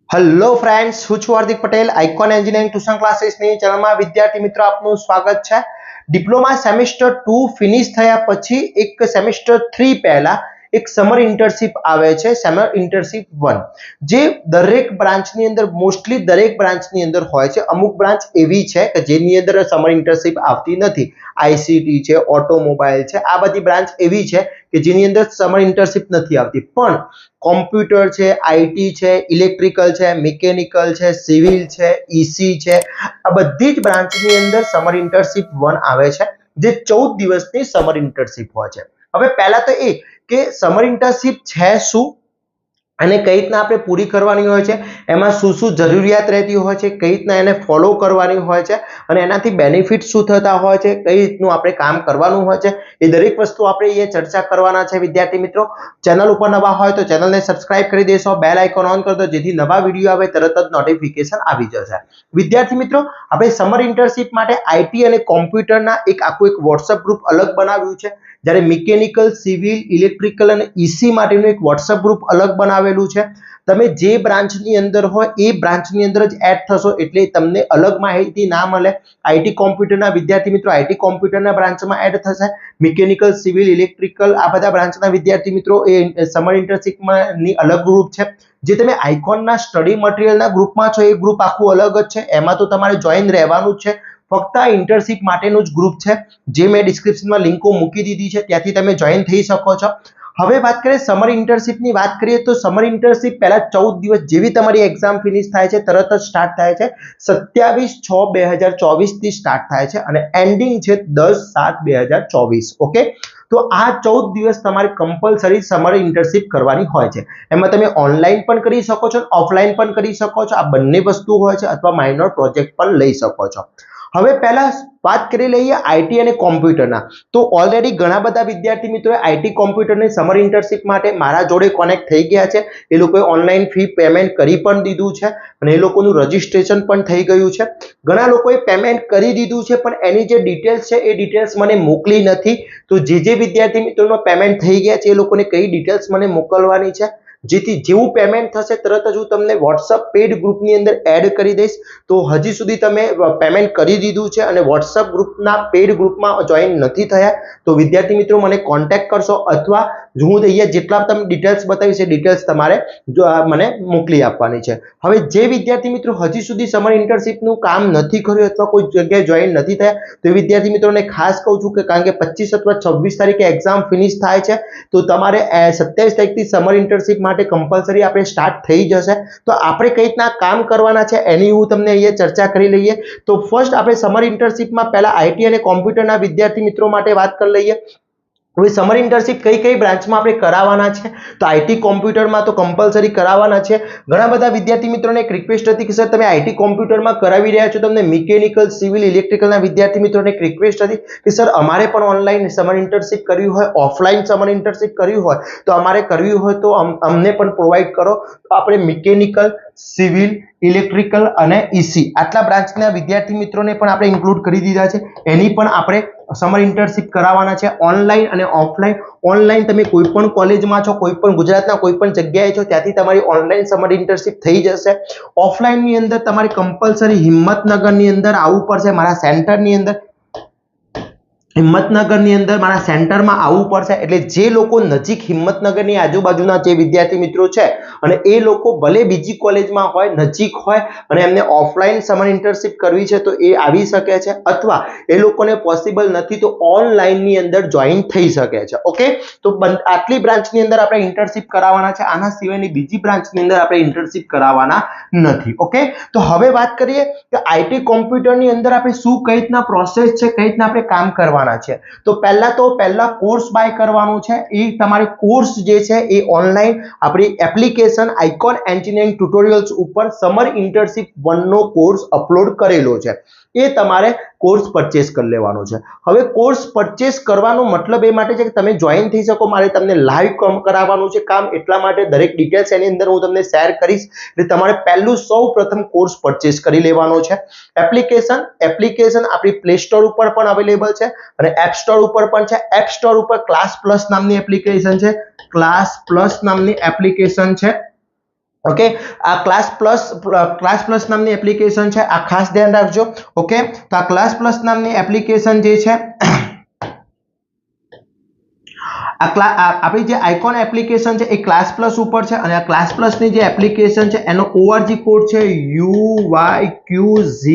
Hello friends, હું છું Hardik Patel. Icon engineering tuition ક્લાસીસની ચેનલમાં વિદ્યાર્થી મિત્રો આપનું સ્વાગત છે. ડિપ્લોમા સેમેસ્ટર 2 ફિનિશ થયા પછી એક સેમેસ્ટર 3 પહેલા એક સમર ઇન્ટર્નશિપ આવે છે, સમર ઇન્ટર્નશિપ 1, જે દરેક બ્રાન્ચની અંદર મોસ્ટલી દરેક બ્રાન્ચની અંદર હોય છે. અમુક બ્રાન્ચ એવી છે કે જેની અંદર સમર ઇન્ટર્નશિપ આવતી નથી. આઈસીટી છે, ઓટોમોબાઈલ છે, આ બધી બ્રાન્ચ એવી છે કે જેની અંદર સમર ઇન્ટર્નશિપ નથી આવતી. પણ કોમ્પ્યુટર છે, આઈટી છે, ઇલેક્ટ્રિકલ છે, મિકેનિકલ છે, સિવિલ છે, ઈસી છે, આ બધી જ બ્રાન્ચની અંદર સમર ઇન્ટર્નશિપ 1 આવે છે, જે 14 દિવસની સમર ઇન્ટર્નશિપ હોય છે. હવે પહેલા તો એ કે સમર ઇન્ટર્નશિપ છે શું અને કઈ રીતના આપણે પૂરી કરવાની હોય છે, એમાં શું શું જરૂરિયાત રહેતી હોય છે, કઈ રીતના એને ફોલો કરવાની હોય છે અને એનાથી બેનિફિટ શું થતા હોય છે, કઈ રીતનું આપણે કામ કરવાનું હોય છે, એ દરેક વસ્તુ આપણે અહીંયા ચર્ચા કરવાના છે. વિદ્યાર્થી મિત્રો, ચેનલ ઉપર નવા હોય તો ચેનલને સબસ્ક્રાઇબ કરી દેશો, બેલ આઇકોન ઓન કરી દો જેથી નવા વિડીયો આવે તરત જ નોટિફિકેશન આવી જશે. વિદ્યાર્થી મિત્રો, આપણે સમર ઇન્ટર્નશિપ માટે આઈટી અને કોમ્પ્યુટરના આખું એક વોટ્સએપ ગ્રુપ અલગ બનાવ્યું છે. જ્યારે મિકેનિકલ, સિવિલ, ઇલેક્ટ્રિકલ અને ઈસી માટેનું એક વોટ્સએપ ગ્રુપ અલગ બનાવેલું છે. તમે જે બ્રાન્ચની અંદર હોય એ બ્રાન્ચની અંદર જ એડ થશો એટલે તમને અલગ માહિતી ના મળે. આઈટી કોમ્પ્યુટરના વિદ્યાર્થી મિત્રો આઈટી કોમ્પ્યુટરના બ્રાન્ચમાં એડ થશે. મિકેનિકલ, સિવિલ, ઇલેક્ટ્રિકલ આ બધા બ્રાન્ચના વિદ્યાર્થી મિત્રો એ સમર ઇન્ટર્નશિપમાં ની અલગ ગ્રુપ છે. જે તમે આઇકોનના સ્ટડી મટીરિયલના ગ્રુપમાં છો એ ગ્રુપ આખું અલગ જ છે. એમાં તો તમારે જોઈન રહેવાનું જ છે. ફક્ત આ ઇન્ટર્નશિપ માટેનું જ ગ્રુપ છે, જે મેં ડિસ્ક્રિપ્શનમાં લિંકો મૂકી દીધી છે, ત્યાંથી તમે જોઈન થઈ શકો છો. હવે વાત કરીએ સમર ઇન્ટર્નશિપની વાત કરીએ તો સમર ઇન્ટર્નશિપ પહેલા 14 દિવસ જેવી તમારી એક્ઝામ ફિનિશ થાય છે તરત જ સ્ટાર્ટ થાય છે. 27/6/2024 થી સ્ટાર્ટ થાય છે અને એન્ડિંગ છે 10/7/2024. ઓકે, તો આ 14 દિવસ તમારે કમ્પલસરી સમર ઇન્ટર્નશિપ કરવાની હોય છે. એમાં તમે ઓનલાઈન પણ કરી શકો છો, ઓફલાઈન પણ કરી શકો છો. આ બંને વસ્તુ હોય છે, અથવા માઇનોર પ્રોજેક્ટ પણ લઈ શકો છો. હવે પહેલા વાત કરી લઈએ આઈટી અને કોમ્પ્યુટરના. તો ઓલરેડી ઘણા બધા વિદ્યાર્થી મિત્રોએ આઈટી કોમ્પ્યુટરની સમર ઇન્ટર્નશિપ માટે મારા જોડે કોનેક્ટ થઈ ગયા છે. એ લોકોએ ઓનલાઈન ફી પેમેન્ટ કરી પણ દીધું છે અને એ લોકોનું રજીસ્ટ્રેશન પણ થઈ ગયું છે. ઘણા લોકોએ પેમેન્ટ કરી દીધું છે પણ એની જે ડિટેલ્સ છે એ ડિટેલ્સ મને મોકલી નથી. તો જે વિદ્યાર્થી મિત્રોનો પેમેન્ટ થઈ ગયા છે એ લોકોને કઈ ડિટેલ્સ મને મોકલવાની છે, જેથી જેવું પેમેન્ટ થશે તરત જ હું તમને વોટ્સઅપ પેડ ગ્રુપની અંદર એડ કરી દઈશ. તો હજી સુધી તમે પેમેન્ટ કરી દીધું છે અને વોટ્સઅપ ગ્રુપના પેડ ગ્રુપમાં જોઈન નથી થયા તો વિદ્યાર્થી મિત્રો મને કોન્ટેક્ટ કરશો, અથવા હું અહીંયા જેટલા તમે ડિટેલ્સ બતાવીશ એ ડિટેલ્સ તમારે મને મોકલી આપવાની છે. હવે જે વિદ્યાર્થી મિત્રો હજી સુધી સમર ઇન્ટર્નશિપનું કામ નથી કર્યું અથવા કોઈ જગ્યાએ જોઈન નથી થયા તો વિદ્યાર્થી મિત્રોને ખાસ કહું છું કે કારણ કે 25 અથવા 26 તારીખે એક્ઝામ ફિનિશ થાય છે તો તમારે 27 તારીખથી સમર ઇન્ટર્નશિપ માટે કમ્પલસરી આપણે સ્ટાર્ટ થઈ જશે. તો આપણે કઈ રીતના કામ કરવાના છે એની હું તમને અહીંયા ચર્ચા કરી લઈએ. તો ફર્સ્ટ આપણે સમર ઇન્ટર્નશિપમાં પહેલા આઈટી અને કોમ્પ્યુટરના વિદ્યાર્થી મિત્રો માટે વાત કરી લઈએ. હવે સમર ઇન્ટર્નશિપ કઈ બ્રાન્ચમાં આપણે કરાવવાના છે તો આઈટી કોમ્પ્યુટરમાં તો કમ્પલસરી કરાવવાના છે. ઘણા બધા વિદ્યાર્થી મિત્રોને એક રિક્વેસ્ટ હતી કે સર તમે આઈટી કોમ્પ્યુટરમાં કરાવી રહ્યા છો, તમને મિકેનિકલ, સિવિલ, ઇલેક્ટ્રિકલના વિદ્યાર્થી મિત્રોને એક રિક્વેસ્ટ હતી કે સર અમારે પણ ઓનલાઈન સમર ઇન્ટર્નશિપ કરવી હોય, ઓફલાઈન સમર ઇન્ટર્નશિપ કરવી હોય તો અમારે કરવી હોય તો અમને પણ પ્રોવાઈડ કરો. તો આપણે મિકેનિકલ, સિવિલ, ઇલેક્ટ્રિકલ અને ઈસી આટલા બ્રાન્ચના વિદ્યાર્થી મિત્રોને પણ આપણે ઇન્ક્લુડ કરી દીધા છે. એની પણ આપણે સમર ઇન્ટર્નશિપ કરાવવાના છે, ઓનલાઈન અને ઓફલાઈન. ઓનલાઈન તમે કોઈ પણ કોલેજમાં છો, કોઈ પણ ગુજરાતના કોઈ પણ જગ્યાએ છો ત્યાંથી તમારી ઓનલાઈન સમર ઇન્ટર્નશિપ થઈ જશે. ઓફલાઈનની અંદર તમારે કમ્પલસરી હિંમતનગરની અંદર આવવું પડશે, મારા સેન્ટરની અંદર હિંમતનગરની અંદર મારા સેન્ટરમાં આવવું પડશે. એટલે જે લોકો નજીક હિંમતનગરની આજુબાજુના જે વિદ્યાર્થી મિત્રો છે અને એ લોકો ભલે બીજી કોલેજમાં હોય, નજીક હોય અને એમને ઓફલાઈન સમર ઇન્ટર્નશિપ કરવી છે તો એ આવી શકે છે, અથવા એ લોકોને પોસિબલ નથી તો ઓનલાઈનની અંદર જોઈન થઈ શકે છે. ઓકે, તો આટલી બ્રાન્ચની અંદર આપણે ઇન્ટર્નશિપ કરાવવાના છે. આના સિવાયની બીજી બ્રાન્ચની અંદર આપણે ઇન્ટર્નશિપ કરાવવાના નથી. ઓકે, તો હવે વાત કરીએ કે આઈટી કોમ્પ્યુટરની અંદર આપણે શું કઈ રીતના પ્રોસેસ છે, કઈ રીતના આપણે કામ કરવાના છે. તો પહેલા કોર્સ બાય કરવાનું છે. એ તમારે કોર્સ જે છે એ ઓનલાઈન આપણી એપ્લિકેશન આઇકોન એન્જિનિયરિંગ ટ્યુટોરિયલ્સ ઉપર સમર ઇન્ટર્નશિપ 1 નો કોર્સ અપલોડ કરેલો છે. એ તમારે કોર્સ પરચેસ કરી લેવાનો છે. હવે કોર્સ પરચેસ કરવાનો મતલબ એ માટે છે કે તમે જોઈન થઈ શકો. મારે તમને લાઈવ કરાવવાનું છે કામ, એટલા માટે દરેક ડિટેલ્સ એની અંદર હું તમને શેર કરીશ. એટલે તમારે પહેલું સૌપ્રથમ કોર્સ પરચેસ કરી લેવાનો છે. એપ્લિકેશન આપણી પ્લે સ્ટોર ઉપર પણ અવેલેબલ છે અને એપ સ્ટોર ઉપર પણ છે. એપ સ્ટોર ઉપર ક્લાસ પ્લસ નામની એપ્લિકેશન છે, ક્લાસ પ્લસ નામની એપ્લિકેશન છે. ઓકે, આ ક્લાસ પ્લસ નામની એપ્લિકેશન છે, આ ખાસ ધ્યાન રાખજો. ઓકે, તો આ ક્લાસ પ્લસ નામની એપ્લિકેશન જે છે આપણી જે આઇકોન એપ્લિકેશન છે એ ક્લાસ પ્લસ ઉપર છે અને આ ક્લાસ પ્લસ ની જે એપ્લિકેશન છે એનો ORG કોડ છે UYQZZ.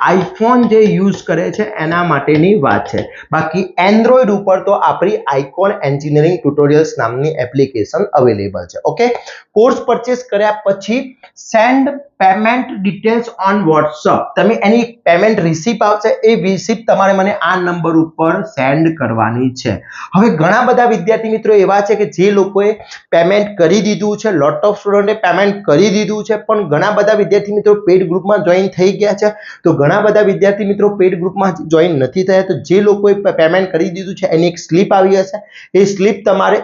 આઈફોન જે યુઝ કરે છે એના માટેની વાત છે. બાકી એન્ડ્રોઈડ ઉપર તો આપણી આઇકોન એન્જિનિયરિંગ ટ્યુટોરિયલ્સ નામની એપ્લિકેશન અવેલેબલ છે. ઓકે, કોર્સ પરચેસ કર્યા પછી send payment details on WhatsApp. તમે એની પેમેન્ટ રિસીપ્ટ આવશે, એ રિસીપ્ટ તમારે મને આ નંબર ઉપર સેન્ડ કરવાની છે. હવે ઘણા બધા વિદ્યાર્થી મિત્રો એવા છે કે જે લોકોએ પેમેન્ટ કરી દીધું છે, લોટ ઓફ સ્ટુડન્ટે પેમેન્ટ કરી દીધું છે, પણ ઘણા બધા વિદ્યાર્થી મિત્રો પેડ ગ્રુપમાં જોઈન થઈ ગયા છે. તો ઘણા બધા વિદ્યાર્થી મિત્રો પેડ ગ્રુપમાં જોઈન નથી થયા. તો જે લોકોએ પેમેન્ટ કરી દીધું છે એની એક સ્લિપ આવી હશે. એ સ્લિપ તમારે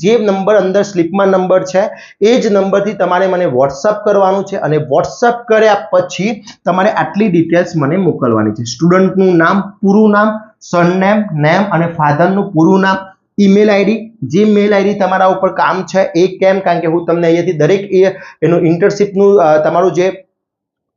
જે નંબર અંદર સ્લિપમાં નંબર છે એ જ નંબરથી તમારે મને WhatsApp કરવાનું છે અને WhatsApp કર્યા પછી તમારે આટલી ડિટેલ્સ મને મોકલવાની છે. સ્ટુડન્ટનું નામ, પૂરું નામ, સરનેમ, નેમ અને ફાધરનું પૂરું નામ, ઈમેલ આઈડી, જે મેલ આઈડી તમારા ઉપર કામ છે એ કેમ, કારણ કે હું તમને અહીંયાથી દરેક એનું ઇન્ટર્નશિપનું તમારું જે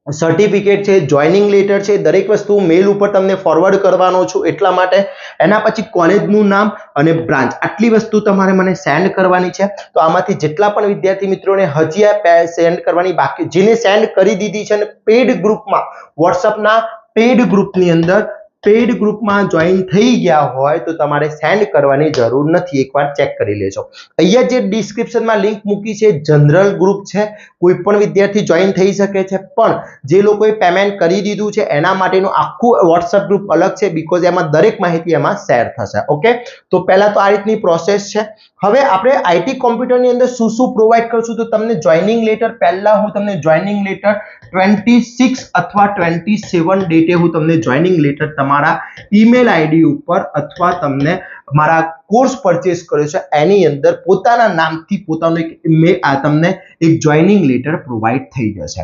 સર્ટિફિકેટ છે, જોઈનિંગ લેટર છે, દરેક વસ્તુ મેલ ઉપર તમને ફોરવર્ડ કરવાનો છું એટલા માટે. એના પછી કોલેજનું નામ અને બ્રાન્ચ, આટલી વસ્તુ તમારે મને સેન્ડ કરવાની છે. તો આમાંથી જેટલા પણ વિદ્યાર્થી મિત્રોને હજી આ સેન્ડ કરવાની બાકી, જેને સેન્ડ કરી દીધી છે અને પેડ ગ્રુપમાં, WhatsAppના પેડ ગ્રુપની અંદર પેડ ગ્રુપમાં જોઈન થઈ ગયા હોય તો તમારે સેન્ડ કરવાની જરૂર નથી. એકવાર ચેક કરી લેજો. અહીંયા જે ડિસ્ક્રિપ્શનમાં લિંક મૂકી છે જનરલ ગ્રુપ છે, કોઈ પણ વિદ્યાર્થી જોઈન થઈ શકે છે, પણ જે લોકોએ પેમેન્ટ કરી દીધું છે એના માટેનું આખું WhatsApp ગ્રુપ અલગ છે, બીકોઝ એમાં દરેક માહિતી એમાં શેર થશે. ઓકે, તો પહેલા તો આ રીતની પ્રોસેસ છે. હવે આપણે આઈટી કોમ્પ્યુટરની અંદર શું શું પ્રોવાઈડ કરશું, તો તમને જોઈનિંગ લેટર, પહેલા હું તમને જોઈનિંગ લેટર 26 અથવા 27 ડેટે હું તમને જોઈનિંગ લેટર તમારા ઈમેલ આઈડી ઉપર અથવા તમને મારા કોર્સ પરચેસ કર્યો છે એની અંદર પોતાના નામથી તમને એક જોઈનિંગ લેટર પ્રોવાઈડ થઈ જશે.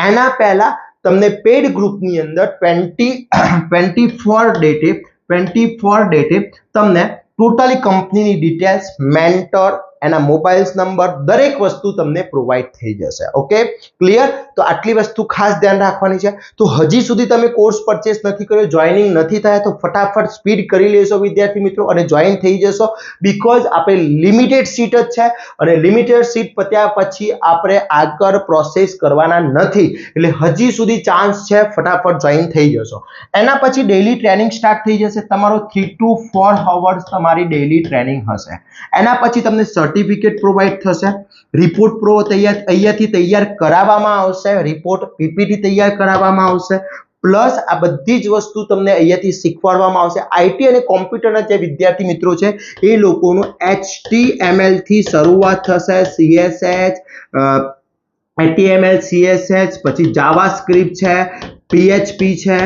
એના પહેલા તમને પેડ ગ્રુપની અંદર 24 ડેટે તમને ટોટલી કંપનીની ડિટેલ્સ, મેન્ટર, એના મોબાઈલ નંબર, દરેક વસ્તુ તમને પ્રોવાઈડ થઈ જશે. Okay, clear? તો આટલી વસ્તુ ખાસ ધ્યાન રાખવાની છે. તો હજી સુધી તમે કોર્સ પરચેસ નથી કર્યો, જોઈનિંગ નથી થયા, તો ફટાફટ સ્પીડ કરી લેશો વિદ્યાર્થી મિત્રો અને જોઈન થઈ જશો. બીકોઝ આપણે લિમિટેડ સીટ જ છે અને લિમિટેડ સીટ પત્યા પછી આપણે આગળ પ્રોસેસ કરવાના નથી, એટલે હજી સુધી ચાન્સ છે, ફટાફટ જોઈન થઈ જશો. એના પછી ડેઈલી ટ્રેનિંગ સ્ટાર્ટ થઈ જશે. તમારો 3 to 4 અવર્સ તમારી ડેઈલી ટ્રેનિંગ હશે. એના પછી તમને સર્ટિફિકેટ પ્રોવાઈડ થશે, રિપોર્ટ અહીંયાથી તૈયાર કરાવવામાં આવશે, રિપોર્ટ PPT તૈયાર કરાવવામાં આવશે, પ્લસ આ બધી જ વસ્તુ તમને અહીંયાથી શીખવાડવામાં આવશે. આઈટી અને કોમ્પ્યુટરના જે વિદ્યાર્થી મિત્રો છે એ લોકોનું HTML થી શરૂઆત થશે, CSS, HTML, CSS, પછી જાવાસ્ક્રિપ્ટ છે, PHP છે,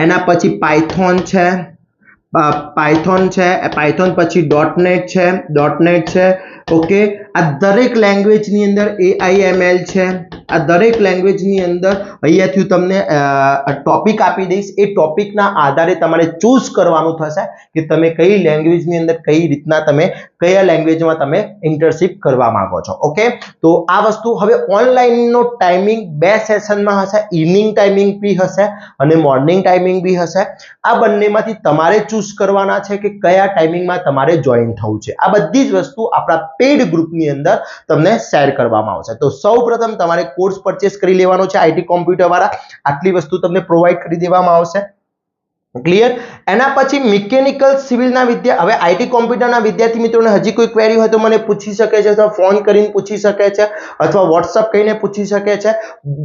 એના પછી પાયથોન છે, પાયથોન પછી .NET છે. ઓકે, આ દરેક લેંગ્વેજની અંદર AIML છે. આ દરેક લેંગ્વેજની અંદર અહીંયાથી તમને ટોપિક આપી દઈશ. એ ટોપિકના આધારે તમારે ચૂઝ કરવાનું થશે કે તમે કઈ લેંગ્વેજની અંદર કઈ રીતના તમે કયા લેંગ્વેજમાં તમે ઇન્ટર્નશિપ કરવા માંગો છો. ઓકે, તો આ વસ્તુ હવે ઓનલાઈનનો ટાઈમિંગ 2 સેશનમાં હશે, ઇવનિંગ ટાઈમિંગ બી હશે અને મોર્નિંગ ટાઈમિંગ બી હશે. આ બંનેમાંથી તમારે ચૂઝ કરવાના છે કે કયા ટાઈમિંગમાં તમારે જોઈન થવું છે. આ બધી જ વસ્તુ આપણા પેડ ગ્રુપની અંદર તમને શેર કરવામાં આવશે. તો સૌપ્રથમ તમારે કોર્સ પરચેસ કરી લેવાનો છે આઈટી કોમ્પ્યુટર વાળા, આટલી વસ્તુ તમને પ્રોવાઈડ કરી દેવામાં આવશે. ક્લિયર? એના પછી મિકેનિકલ સિવિલના હવે આઈટી કોમ્પ્યુટરના વિદ્યાર્થી મિત્રોને હજી કોઈ ક્વેરી હોય તો મને પૂછી શકે છે, અથવા ફોન કરીને પૂછી શકે છે, અથવા WhatsApp કરીને પૂછી શકે છે.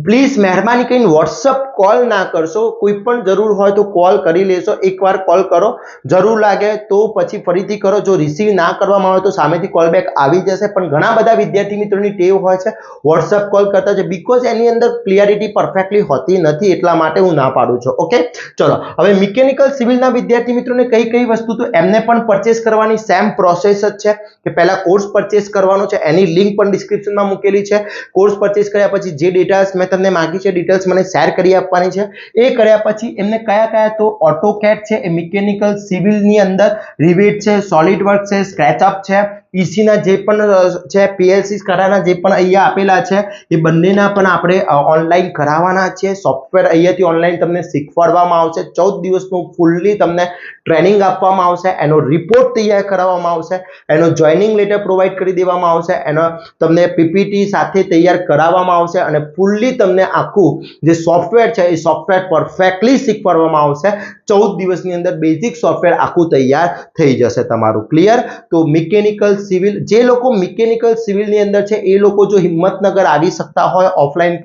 પ્લીઝ મહેરબાની કરીને WhatsApp કોલ ના કરશો. કોઈ પણ જરૂર હોય તો કોલ કરી લેશો. એકવાર કોલ કરો, જરૂર લાગે તો પછી ફરીથી કરો. જો રિસીવ ના કરવામાં આવે તો સામેથી કોલ બેક આવી જશે. પણ ઘણા બધા વિદ્યાર્થી મિત્રોની ટેવ હોય છે WhatsApp કોલ કરતા છે, બીકોઝ એની અંદર ક્લિયરિટી પરફેક્ટલી હોતી નથી, એટલા માટે હું ના પાડું છું. ઓકે, ચલો હવે મિકેનિકલ સિવિલના વિદ્યાર્થી મિત્રોને કઈ વસ્તુ તો એમને પણ પરચેસ કરવાની સેમ પ્રોસેસ જ છે કે પહેલા કોર્સ પરચેસ કરવાનો છે. એની લિંક પણ ડિસ્ક્રિપ્શનમાં મૂકેલી છે. કોર્સ પરચેસ કર્યા પછી જે ડિટેલ્સ મેં તમને માંગી છે, ડિટેલ્સ મને શેર કરી આપવાની છે. એ કર્યા પછી એમને કયા તો AutoCAD છે, એ મિકેનિકલ સિવિલની અંદર રિવેટ છે, સોલિડ વર્ક છે, સ્કેચઅપ છે, PC ના જે પણ છે PLC કરાના જે પણ અહીંયા આપેલા છે એ બંનેના પણ આપણે ઓનલાઈન કરાવવાના છે સોફ્ટવેર અહીંયાથી ઓનલાઈન તમને શીખવાડવામાં આવશે 14 દિવસનું ફૂલ્લી તમને ટ્રેનિંગ આપવામાં આવશે એનો રિપોર્ટ તૈયાર કરાવવામાં આવશે એનો જોઈનિંગ લેટર પ્રોવાઈડ કરી દેવામાં આવશે એનો તમને PPT સાથે તૈયાર કરાવવામાં આવશે અને ફૂલ્લી તમને આખું જે સોફ્ટવેર છે એ સોફ્ટવેર પરફેક્ટલી શીખવાડવામાં આવશે 14 દિવસની અંદર બેઝિક સોફ્ટવેર આખું તૈયાર થઈ જશે તમારું ક્લિયર તો મિકેનિકલ સિવિલ જે લોકો મિકેનિકલ સિવિલની અંદર છે એ લોકો જો હિંમતનગર આવી શકતા હોય ઓફલાઈન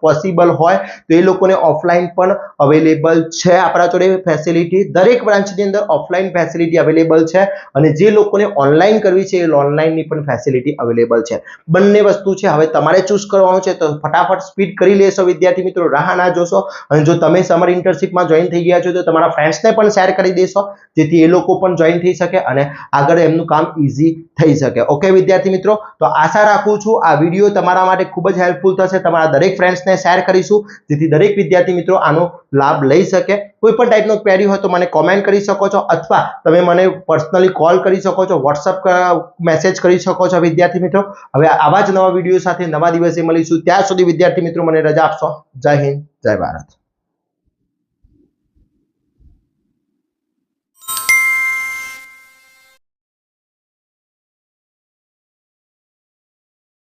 પોસિબલ હોય તો એ લોકોને ઓફલાઈન પણ અવેલેબલ છે આપણા જોડે ફેસિલિટી દરેક બ્રાન્ચની અંદર ઓફલાઈન ફેસિલિટી અવેલેબલ છે અને જે લોકોને ઓનલાઈન કરવી છે એ ઓનલાઈનની પણ ફેસિલિટી અવેલેબલ છે બંને વસ્તુ છે હવે તમારે ચૂઝ કરવાનું છે તો ફટાફટ સ્પીડ કરી લેશો વિદ્યાર્થી મિત્રો રાહ ના જોશો અને જો તમે સમર ઇન્ટર્નશિપમાં જોઈન થઈ ગયા છો તો તમારા ફ્રેન્ડ્સને પણ શેર કરી દેશો જેથી એ લોકો પણ જોઈન થઈ શકે અને આગળ એમનું કામ ઈઝી થઈ શકે ઓકે વિદ્યાર્થી મિત્રો તો આશા રાખું છું આ વિડીયો તમારા માટે ખૂબ જ હેલ્પફુલ થશે તમારા દરેક ફ્રેન્ડ્સને શેર કરીશું જેથી દરેક વિદ્યાર્થી મિત્રો આનો લાભ લઈ શકે કોઈ પણ ટાઈપનો ક્વેરી હોય તો મને કોમેન્ટ કરી શકો છો અથવા તમે મને પર્સનલી કોલ કરી શકો છો વોટ્સઅપ મેસેજ કરી શકો છો વિદ્યાર્થી મિત્રો હવે આવા જ નવા વિડીયો સાથે નવા દિવસે મળીશું ત્યાં સુધી વિદ્યાર્થી મિત્રો મને રજા આપશો જય હિન્દ જય ભારત